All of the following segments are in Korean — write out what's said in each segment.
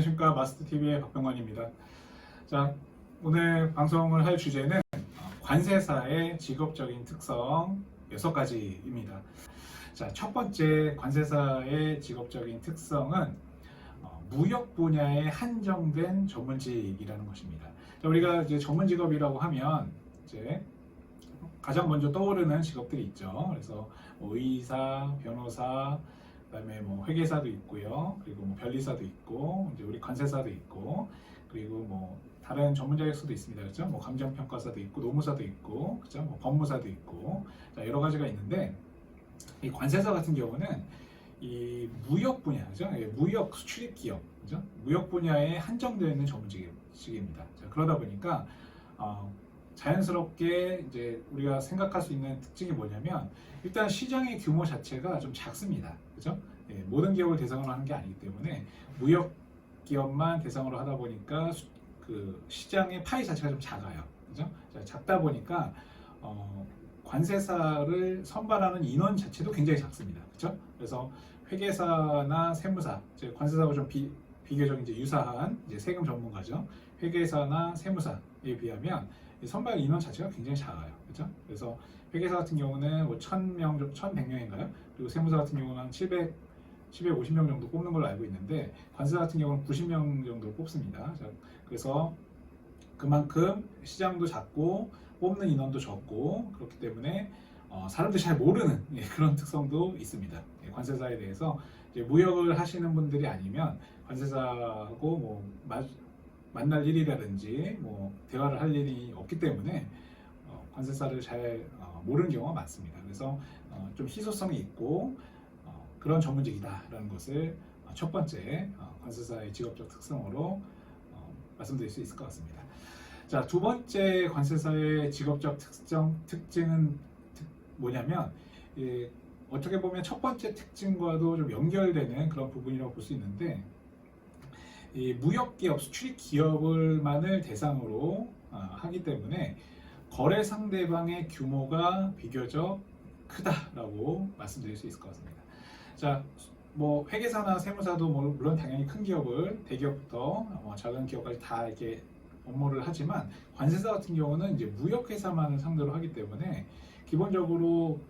안녕하십니까. 마스터TV의 박병관입니다. 자, 오늘 방송을 할 주제는 관세사의 직업적인 특성 6가지입니다. 자, 첫 번째 관세사의 직업적인 특성은 무역 분야에 한정된 전문직이라는 것입니다. 자, 우리가 이제 전문 직업이라고 하면 이제 가장 먼저 떠오르는 직업들이 있죠. 그래서 뭐 의사, 변호사, 그다음에 뭐 회계사도 있고요. 그리고 뭐 변리사도 있고, 이제 우리 관세사도 있고, 그리고 뭐 다른 전문 자격수도 있습니다. 그렇죠? 뭐 감정평가사도 있고, 노무사도 있고, 그렇죠? 뭐 법무사도 있고, 자, 여러 가지가 있는데 이 관세사 같은 경우는 이 무역 분야, 그죠? 무역 수출입 기업, 그죠? 무역 분야에 한정되어 있는 전문직입니다. 자, 그러다 보니까 자연스럽게 이제 우리가 생각할 수 있는 특징이 뭐냐면 일단 시장의 규모 자체가 좀 작습니다. 그죠? 모든 기업을 대상으로 하는 게 아니기 때문에 무역 기업만 대상으로 하다 보니까 그 시장의 파이 자체가 좀 작아요. 그죠? 자, 작다 보니까 관세사를 선발하는 인원 자체도 굉장히 작습니다. 그죠? 그래서 회계사나 세무사, 관세사하고 좀 비교적 이제 유사한 이제 세금 전문가죠. 회계사나 세무사에 비하면 선발 인원 자체가 굉장히 작아요. 그렇죠? 그래서 회계사 같은 경우는 뭐 1000명, 1100명인가요? 그리고 세무사 같은 경우는 한 750명 정도 뽑는 걸로 알고 있는데 관세사 같은 경우는 90명 정도 뽑습니다. 자, 그래서 그만큼 시장도 작고 뽑는 인원도 적고 그렇기 때문에 사람들이 잘 모르는 그런 특성도 있습니다. 관세사에 대해서 이제 무역을 하시는 분들이 아니면 관세사하고 뭐 만날 일이라든지 뭐 대화를 할 일이 없기 때문에 관세사를 잘 모르는 경우가 많습니다. 그래서 좀 희소성이 있고 그런 전문직이다라는 것을 첫 번째 관세사의 직업적 특성으로 말씀드릴 수 있을 것 같습니다. 자, 두 번째 관세사의 직업적 특징은 뭐냐면 어떻게 보면 첫 번째 특징과도 좀 연결되는 그런 부분이라고 볼 수 있는데 이 무역기업, 수출입 기업을만을 대상으로 하기 때문에 거래 상대방의 규모가 비교적 크다라고 말씀드릴 수 있을 것 같습니다. 자, 뭐 회계사나 세무사도 물론 당연히 큰 기업을 대기업부터 작은 기업까지 다 이렇게 업무를 하지만 관세사 같은 경우는 이제 무역회사만을 상대로 하기 때문에 기본적으로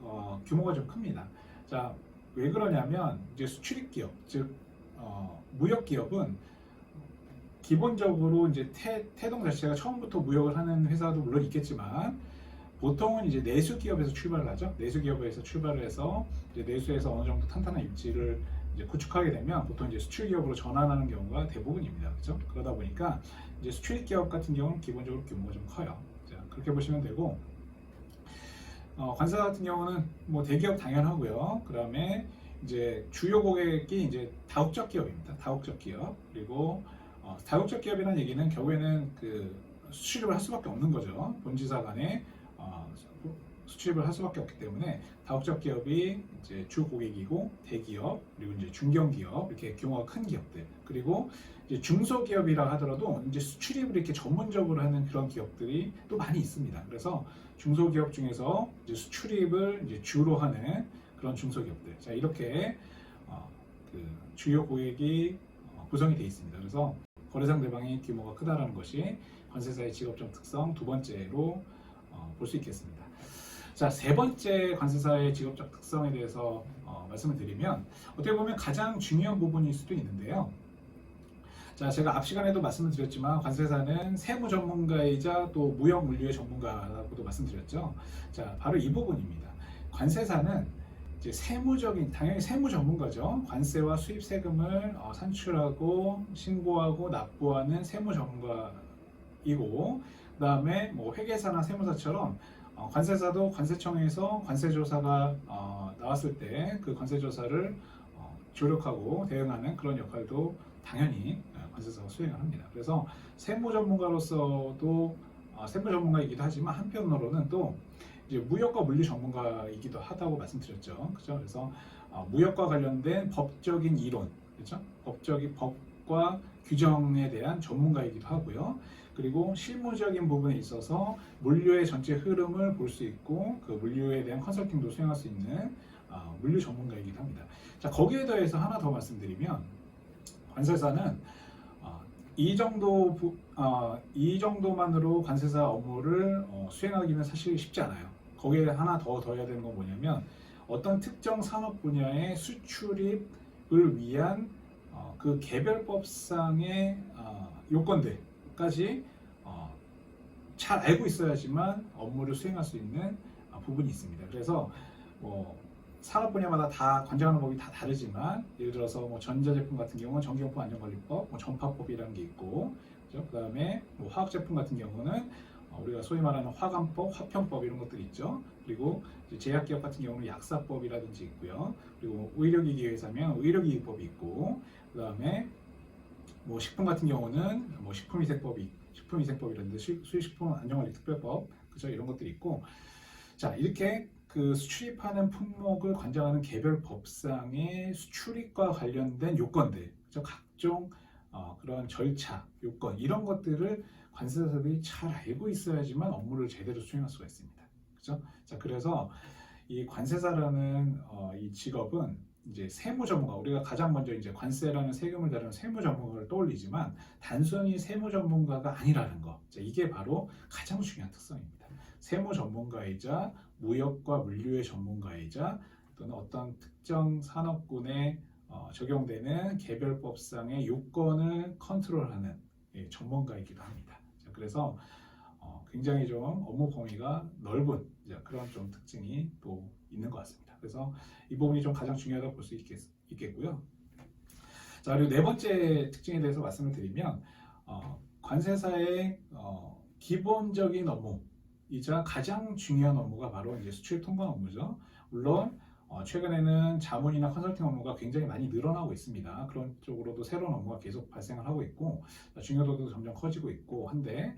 규모가 좀 큽니다. 자, 왜 그러냐면 이제 수출입 기업, 즉 무역 기업은 기본적으로 이제 태동 자체가 처음부터 무역을 하는 회사도 물론 있겠지만 보통은 이제 내수 기업에서 출발을 하죠. 내수 기업에서 출발을 해서 이제 내수에서 어느 정도 탄탄한 입지를 이제 구축하게 되면 보통 이제 수출 기업으로 전환하는 경우가 대부분입니다. 그렇죠? 그러다 보니까 이제 수출 기업 같은 경우는 기본적으로 규모가 좀 커요. 자, 그렇게 보시면 되고 관세사 같은 경우는 뭐 대기업 당연하고요. 그다음에 이제 주요 고객이 이제 다국적 기업입니다. 다국적 기업. 그리고 다국적 기업이라는 얘기는 결국에는 그 수출입을 할 수밖에 없는 거죠. 본지사 간에 수출입을 할 수밖에 없기 때문에 다국적 기업이 이제 주 고객이고 대기업 그리고 이제 중견기업 이렇게 규모가 큰 기업들 그리고 이제 중소기업이라 하더라도 이제 수출입을 이렇게 전문적으로 하는 그런 기업들이 또 많이 있습니다. 그래서 중소기업 중에서 이제 수출입을 이제 주로 하는 그런 중소기업들. 자, 이렇게 그 주요 고객이 구성이 되어 있습니다. 그래서 거래 상대방의 규모가 크다라는 것이 관세사의 직업적 특성 두 번째로 볼 수 있겠습니다. 자, 세 번째 관세사의 직업적 특성에 대해서 말씀을 드리면 어떻게 보면 가장 중요한 부분일 수도 있는데요. 자, 제가 앞 시간에도 말씀을 드렸지만 관세사는 세무 전문가이자 또 무역 물류의 전문가라고도 말씀드렸죠. 자, 바로 이 부분입니다. 관세사는 이제 당연히 세무 전문가죠. 관세와 수입 세금을 산출하고 신고하고 납부하는 세무 전문가이고, 그다음에 뭐 회계사나 세무사처럼 관세사도 관세청에서 관세조사가 나왔을 때 그 관세조사를 조력하고 대응하는 그런 역할도 당연히 관세사가 수행을 합니다. 그래서 세무 전문가로서도 세무 전문가이기도 하지만 한편으로는 또 이제 무역과 물류 전문가이기도 하다고 말씀드렸죠. 그렇죠? 그래서 무역과 관련된 법적인 이론, 그렇죠? 법과 규정에 대한 전문가이기도 하고요. 그리고 실무적인 부분에 있어서 물류의 전체 흐름을 볼 수 있고 그 물류에 대한 컨설팅도 수행할 수 있는 물류 전문가이기도 합니다. 자, 거기에 더해서 하나 더 말씀드리면 관세사는 이 정도만으로 관세사 업무를 수행하기는 사실 쉽지 않아요. 거기에 하나 더 더해야 되는 건 뭐냐면 어떤 특정 산업 분야의 수출입을 위한 그 개별법상의 요건들까지 잘 알고 있어야지만 업무를 수행할 수 있는 부분이 있습니다. 그래서 뭐 산업 분야마다 다 관장하는 법이 다 다르지만 예를 들어서 뭐 전자제품 같은 경우는 전기용품 안전관리법, 뭐 전파법이라는 게 있고, 그죠? 그다음에 뭐 화학제품 같은 경우는 우리가 소위 말하는 화관법, 화평법 이런 것들이 있죠. 그리고 제약기업 같은 경우는 약사법이라든지 있고요. 그리고 의료기기 회사면 의료기기법이 있고, 그다음에 뭐 식품 같은 경우는 뭐 식품위생법이라든지 수입식품 안전관리 특별법, 그죠? 이런 것들이 있고, 자 이렇게 그 수출입하는 품목을 관장하는 개별 법상의 수출입과 관련된 요건들, 그죠? 각종 그런 절차, 요건 이런 것들을 관세사들이 잘 알고 있어야지만 업무를 제대로 수행할 수가 있습니다. 그죠? 자 그래서 이 관세사라는 이 직업은 이제 세무 전문가, 우리가 가장 먼저 이제 관세라는 세금을 다루는 세무 전문가를 떠올리지만 단순히 세무 전문가가 아니라는 거, 자, 이게 바로 가장 중요한 특성입니다. 세무 전문가이자 무역과 물류의 전문가이자 또는 어떤 특정 산업군에 적용되는 개별법상의 요건을 컨트롤하는 전문가이기도 합니다. 자, 그래서 굉장히 좀 업무 범위가 넓은 그런 좀 특징이 또 있는 것 같습니다. 그래서 이 부분이 좀 가장 중요하다고 볼 수 있겠고요. 자, 그리고 네 번째 특징에 대해서 말씀을 드리면 관세사의 기본적인 업무이자 가장 중요한 업무가 바로 이제 수출 통관 업무죠. 물론 최근에는 자문이나 컨설팅 업무가 굉장히 많이 늘어나고 있습니다. 그런 쪽으로도 새로운 업무가 계속 발생을 하고 있고 중요도도 점점 커지고 있고 한데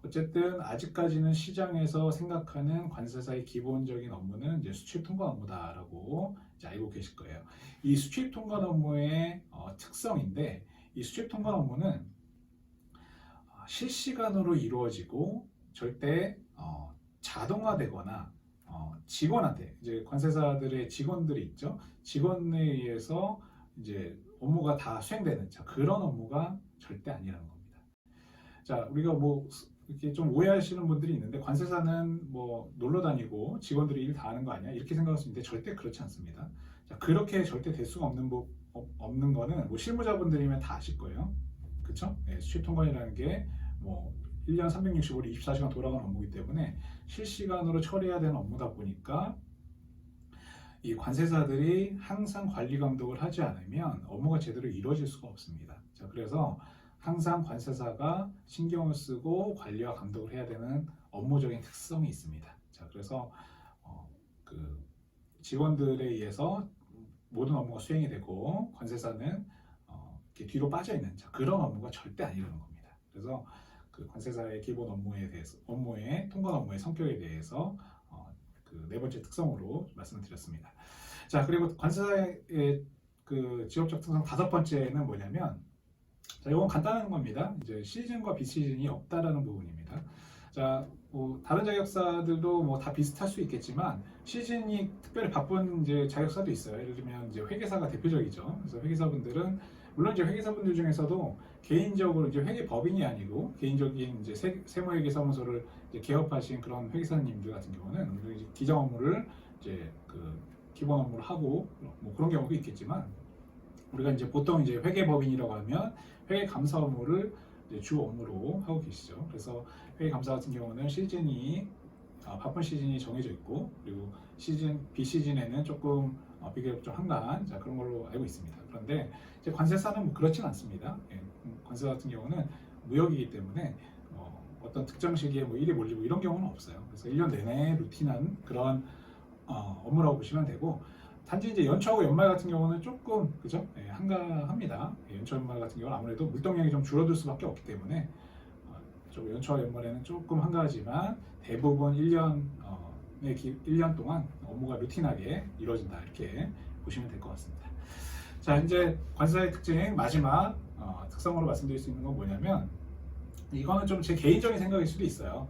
어쨌든 아직까지는 시장에서 생각하는 관세사의 기본적인 업무는 이제 수출 통관 업무다라고 이제 알고 계실 거예요. 이 수출 통관 업무의 특성인데 이 수출 통관 업무는 실시간으로 이루어지고 절대 자동화되거나 직원한테 이제 관세사들의 직원들이 있죠. 직원에 의해서 이제 업무가 다 수행되는 그런 업무가 절대 아니라는 겁니다. 자, 우리가 뭐 이렇게 좀 오해하시는 분들이 있는데 관세사는 뭐 놀러 다니고 직원들이 일 다 하는 거 아니야? 이렇게 생각할 수 있는데 절대 그렇지 않습니다. 자, 그렇게 절대 될 수가 없는 거는 뭐 실무자분들이면 다 아실 거예요. 그쵸? 네, 수출 통관이라는 게 뭐 1년 365일 24시간 돌아가는 업무이기 때문에 실시간으로 처리해야 되는 업무다 보니까 이 관세사들이 항상 관리 감독을 하지 않으면 업무가 제대로 이루어질 수가 없습니다. 자, 그래서 항상 관세사가 신경을 쓰고 관리와 감독을 해야 되는 업무적인 특성이 있습니다. 자, 그래서 그 직원들에 의해서 모든 업무가 수행이 되고 관세사는 이렇게 뒤로 빠져 있는 그런 업무가 절대 아니라는 겁니다. 그래서 그 관세사의 기본 업무에 대해서, 통관 업무의 성격에 대해서 그 네 번째 특성으로 말씀을 드렸습니다. 자, 그리고 관세사의 그 직업적 특성 다섯 번째는 뭐냐면, 자, 이건 간단한 겁니다. 이제 시즌과 비시즌이 없다라는 부분입니다. 자, 뭐 다른 자격사들도 뭐 다 비슷할 수 있겠지만 시즌이 특별히 바쁜 이제 자격사도 있어요. 예를 들면 이제 회계사가 대표적이죠. 그래서 회계사분들은 물론 이제 회계사분들 중에서도 개인적으로 이제 회계법인이 아니고 개인적인 이제 세무회계사무소를 이제 개업하신 그런 회계사님들 같은 경우는 이제 기장 업무를 이제 그 기본 업무를 하고 뭐 그런 경우도 있겠지만 우리가 이제 보통 이제 회계법인이라고 하면 회계감사 업무를 이제 주 업무로 하고 계시죠. 그래서 회계감사 같은 경우는 시즌이 바쁜 시즌이 정해져 있고 그리고 비시즌에는 조금 비교적 좀 한가한 그런 걸로 알고 있습니다. 그런데 이제 관세사는 뭐 그렇진 않습니다. 관세사 같은 경우는 무역이기 때문에 어떤 특정 시기에 뭐 일이 몰리고 이런 경우는 없어요. 그래서 1년 내내 루틴한 그런 업무라고 보시면 되고 단지 이제 연초하고 연말 같은 경우는 조금 그죠? 한가합니다. 연초 연말 같은 경우는 아무래도 물동량이 좀 줄어들 수밖에 없기 때문에 좀 연초와 연말에는 조금 한가하지만 대부분 1년 동안 업무가 루틴하게 이루어진다 이렇게 보시면 될 것 같습니다. 자, 이제 관세사의 특징 마지막 특성으로 말씀드릴 수 있는 건 뭐냐면 이거는 좀 제 개인적인 생각일 수도 있어요.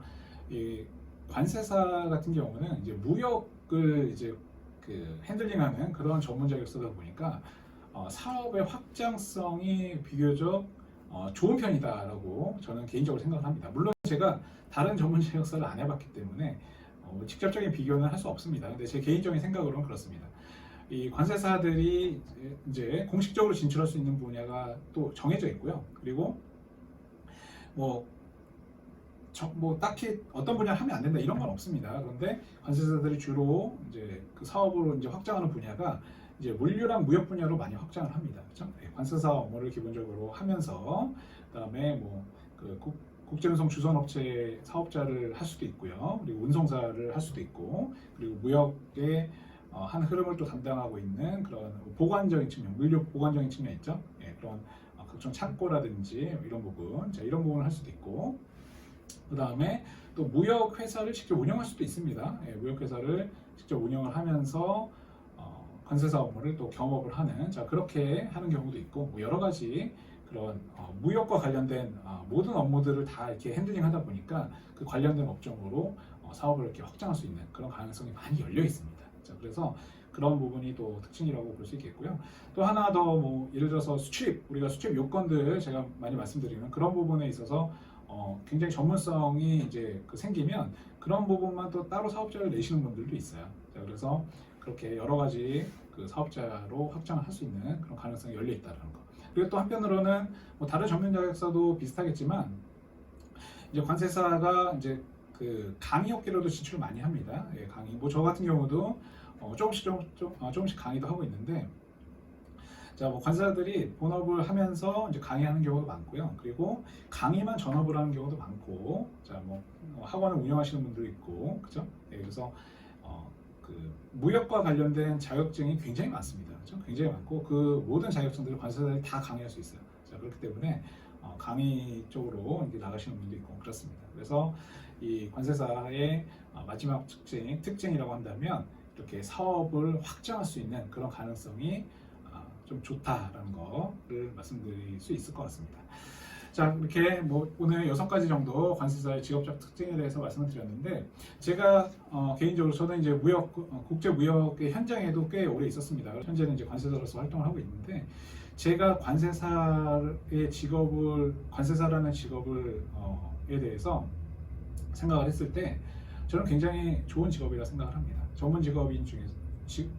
이 관세사 같은 경우는 이제 무역을 이제 그 핸들링하는 그런 전문 자격사다 보니까 사업의 확장성이 비교적 좋은 편이다라고 저는 개인적으로 생각을 합니다. 물론 제가 다른 전문 자격사를 안 해봤기 때문에 직접적인 비교는 할 수 없습니다. 근데 제 개인적인 생각으로는 그렇습니다. 이 관세사들이 이제 공식적으로 진출할 수 있는 분야가 또 정해져 있고요. 그리고 뭐 딱히 어떤 분야를 하면 안 된다 이런 건 없습니다. 그런데 관세사들이 주로 이제 그 사업으로 이제 확장하는 분야가 이제 물류랑 무역 분야로 많이 확장을 합니다. 그렇죠? 관세사 업무를 기본적으로 하면서 그다음에 뭐그 국제운송 주선업체 사업자를 할 수도 있고요. 그리고 운송사를 할 수도 있고, 그리고 무역의 한 흐름을 또 담당하고 있는 그런 보관적인 측면, 물류 보관적인 측면 있죠. 그런 각종 창고라든지 이런 부분, 이런 부분을 할 수도 있고, 그 다음에 또 무역 회사를 직접 운영할 수도 있습니다. 무역 회사를 직접 운영을 하면서 관세사 업무를 또 겸업을 하는, 그렇게 하는 경우도 있고, 뭐 여러 가지 그런 무역과 관련된 모든 업무들을 다 이렇게 핸들링 하다 보니까 그 관련된 업종으로 사업을 이렇게 확장할 수 있는 그런 가능성이 많이 열려 있습니다. 그래서 그런 부분이 또 특징이라고 볼 수 있겠고요. 또 하나 더 뭐 예를 들어서 우리가 수출 요건들 제가 많이 말씀드리는 그런 부분에 있어서 굉장히 전문성이 이제 생기면 그런 부분만 또 따로 사업자를 내시는 분들도 있어요. 그래서 그렇게 여러 가지 그 사업자로 확장을 할 수 있는 그런 가능성이 열려 있다는 거. 그리고 또 한편으로는 뭐 다른 전문 자격사도 비슷하겠지만 이제 관세사가 이제 그 강의 업계로도 진출을 많이 합니다. 강의. 뭐 저 같은 경우도 조금씩 강의도 하고 있는데, 뭐 관세사들이 본업을 하면서 이제 강의하는 경우도 많고요. 그리고 강의만 전업을 하는 경우도 많고, 뭐 학원을 운영하시는 분도 있고, 그죠? 그래서 그 무역과 관련된 자격증이 굉장히 많습니다. 그렇죠? 굉장히 많고 그 모든 자격증들을 관세사들이 다 강의할 수 있어요. 그렇기 때문에 강의 쪽으로 이렇게 나가시는 분도 있고 그렇습니다. 그래서 이 관세사의 마지막 특징이라고 한다면 이렇게 사업을 확장할 수 있는 그런 가능성이 좀 좋다라는 거를 말씀드릴 수 있을 것 같습니다. 이렇게 뭐 오늘 6가지 정도 관세사의 직업적 특징에 대해서 말씀을 드렸는데, 제가 개인적으로 저는 이제 국제 무역의 현장에도 꽤 오래 있었습니다. 현재는 이제 관세사로서 활동을 하고 있는데, 제가 관세사라는 직업을 에 대해서 생각을 했을 때 저는 굉장히 좋은 직업이라 생각을 합니다. 전문 직업인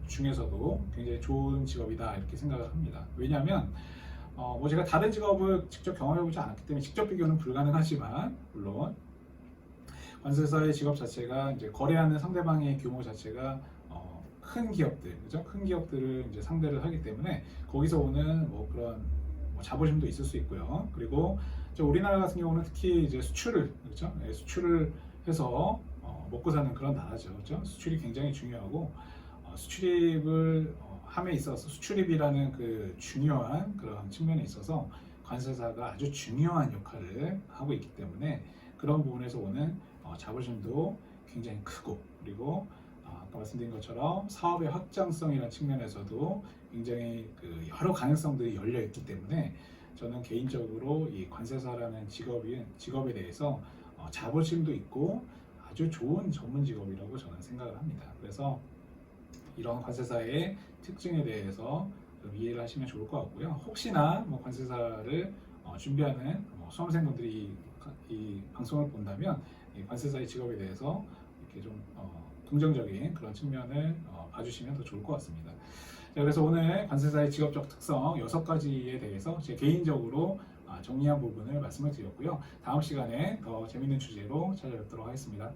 중에서도 굉장히 좋은 직업이다 이렇게 생각을 합니다. 왜냐하면 뭐 제가 다른 직업을 직접 경험해보지 않았기 때문에 직접 비교는 불가능하지만, 물론 관세사의 직업 자체가 이제 거래하는 상대방의 규모 자체가 큰 기업들, 그죠? 큰 기업들을 이제 상대를 하기 때문에 거기서 오는 뭐 그런 자부심도 있을 수 있고요. 그리고 우리나라 같은 경우는 특히 이제 수출을, 그렇죠? 수출을 해서 먹고 사는 그런 나라죠, 그렇죠? 수출이 굉장히 중요하고 수출입을 함에 있어서 수출입이라는 그 중요한 그런 측면에 있어서 관세사가 아주 중요한 역할을 하고 있기 때문에 그런 부분에서 오는 자부심도 굉장히 크고, 그리고 아까 말씀드린 것처럼 사업의 확장성이라는 측면에서도 굉장히 그 여러 가능성들이 열려 있기 때문에 저는 개인적으로 이 관세사라는 직업에 대해서 자부심도 있고 아주 좋은 전문 직업이라고 저는 생각을 합니다. 그래서 이런 관세사의 특징에 대해서 좀 이해를 하시면 좋을 것 같고요. 혹시나 뭐 관세사를 준비하는 수험생분들이 이 방송을 본다면 이 관세사의 직업에 대해서 이렇게 좀 긍정적인 그런 측면을 봐주시면 더 좋을 것 같습니다. 그래서 오늘 관세사의 직업적 특성 6가지에 대해서 제 개인적으로 정리한 부분을 말씀을 드렸고요. 다음 시간에 더 재밌는 주제로 찾아뵙도록 하겠습니다.